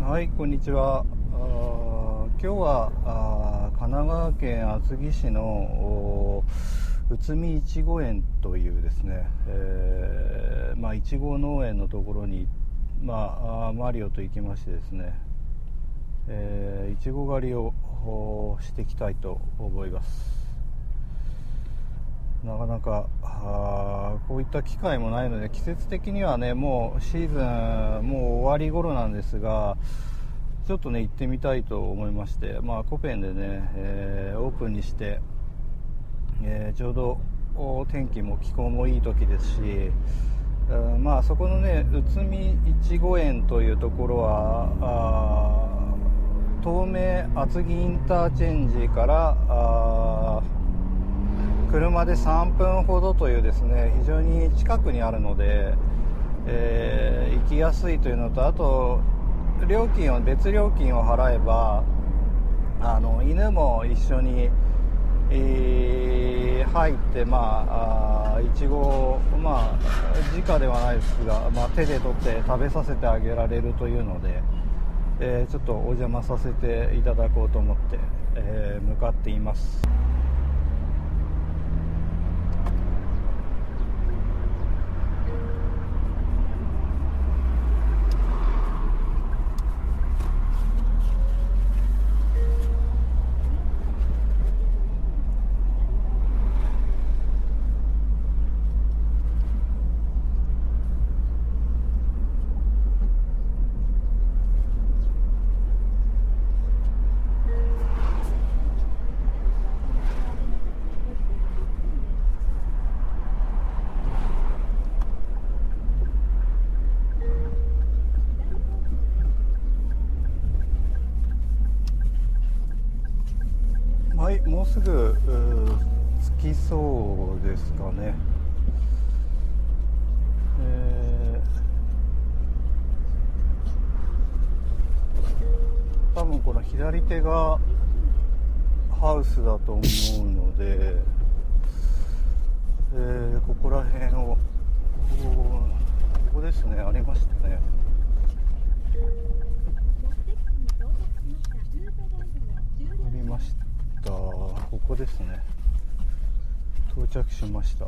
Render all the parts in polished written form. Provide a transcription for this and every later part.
はい、こんにちは。今日は神奈川県厚木市の内海いちご園というですね、いちご農園のところに、マリオと行きましてですね、いちご狩りをしていきたいと思います。なかなかこういった機会もないので、季節的にはね、もうシーズンもう終わり頃なんですが、ちょっとね行ってみたいと思いまして、コペンでね、オープンにして、ちょうど天気も気候もいい時ですし、そこのね内海いちご園というところは東名厚木インターチェンジから車で3分ほどというですね、非常に近くにあるので、行きやすいというのと、あと別料金を払えば犬も一緒に、入って、いちごを、直ではないですが、手で取って食べさせてあげられるというので、ちょっとお邪魔させていただこうと思って、向かっています。はい、もうすぐ着きそうですかね。多分この左手がハウスだと思うので、ここら辺をここですね、ありましたね。ありました、ここですね。到着しました。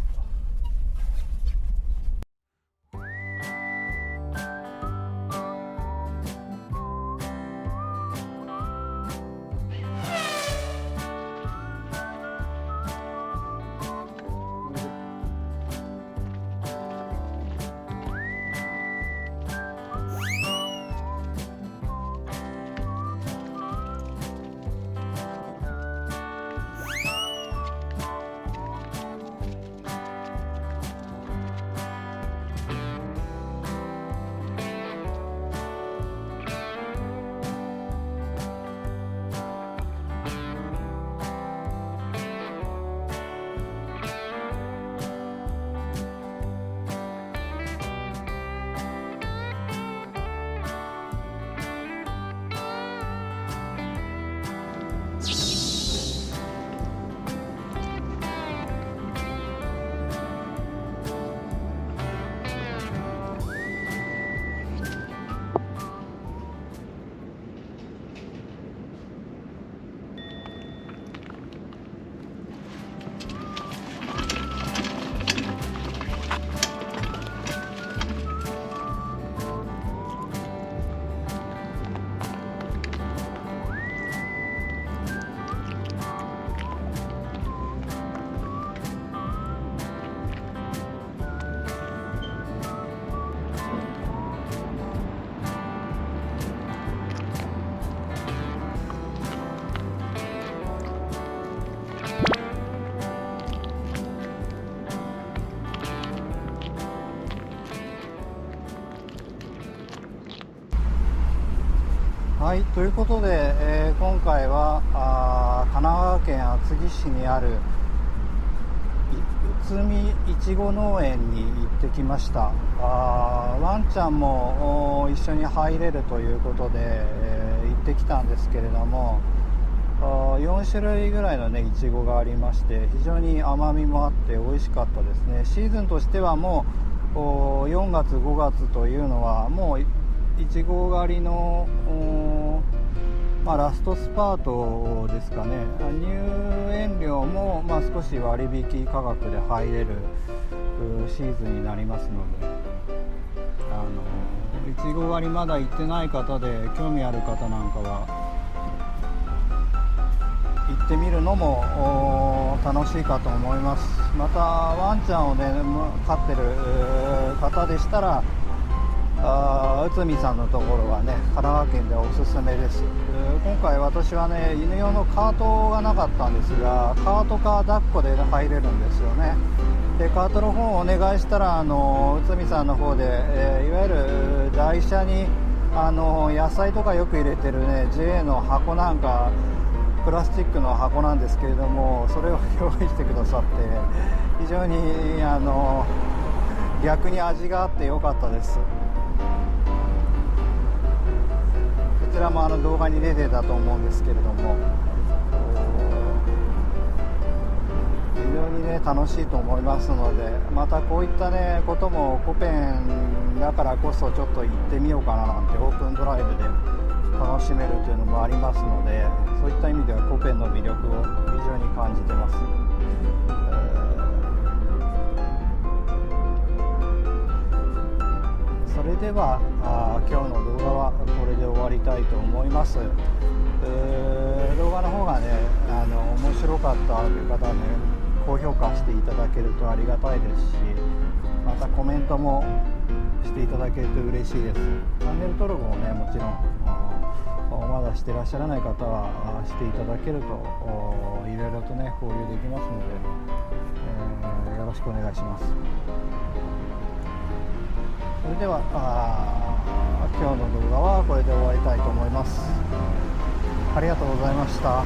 はい、ということで、今回は神奈川県厚木市にある内海いちご農園に行ってきました。ワンちゃんも一緒に入れるということで、行ってきたんですけれども、4種類ぐらいのねいちごがありまして、非常に甘みもあって美味しかったですね。シーズンとしてはもう4月5月というのはもう1号狩りのラストスパートですかね。入園料も、少し割引価格で入れるシーズンになりますので、1号狩りまだ行ってない方で興味ある方なんかは行ってみるのも楽しいかと思います。またワンちゃんをね飼ってる方でしたら内海さんのところはね神奈川県でおすすめです。今回私はね犬用のカートがなかったんですが、カートか抱っこで入れるんですよね。でカートの方をお願いしたら内海さんの方で、いわゆる台車に野菜とかよく入れてるね JA の箱なんかプラスチックの箱なんですけれども、それを用意してくださって非常に逆に味があってよかったです。こちらも動画に出てたと思うんですけれども、非常にね楽しいと思いますので、またこういったねこともコペンだからこそちょっと行ってみようかななんてオープンドライブで楽しめるというのもありますので、そういった意味ではコペンの魅力を非常に感じてます。それでは今日の動画はこれで終わりたいと思います。動画の方がね面白かったという方はね高評価していただけるとありがたいですし、またコメントもしていただけると嬉しいです。チャンネル登録もねもちろんまだしてらっしゃらない方はしていただけるといろいろとね交流できますので、よろしくお願いします。それでは今日の動画はこれで終わりたいと思います。ありがとうございました。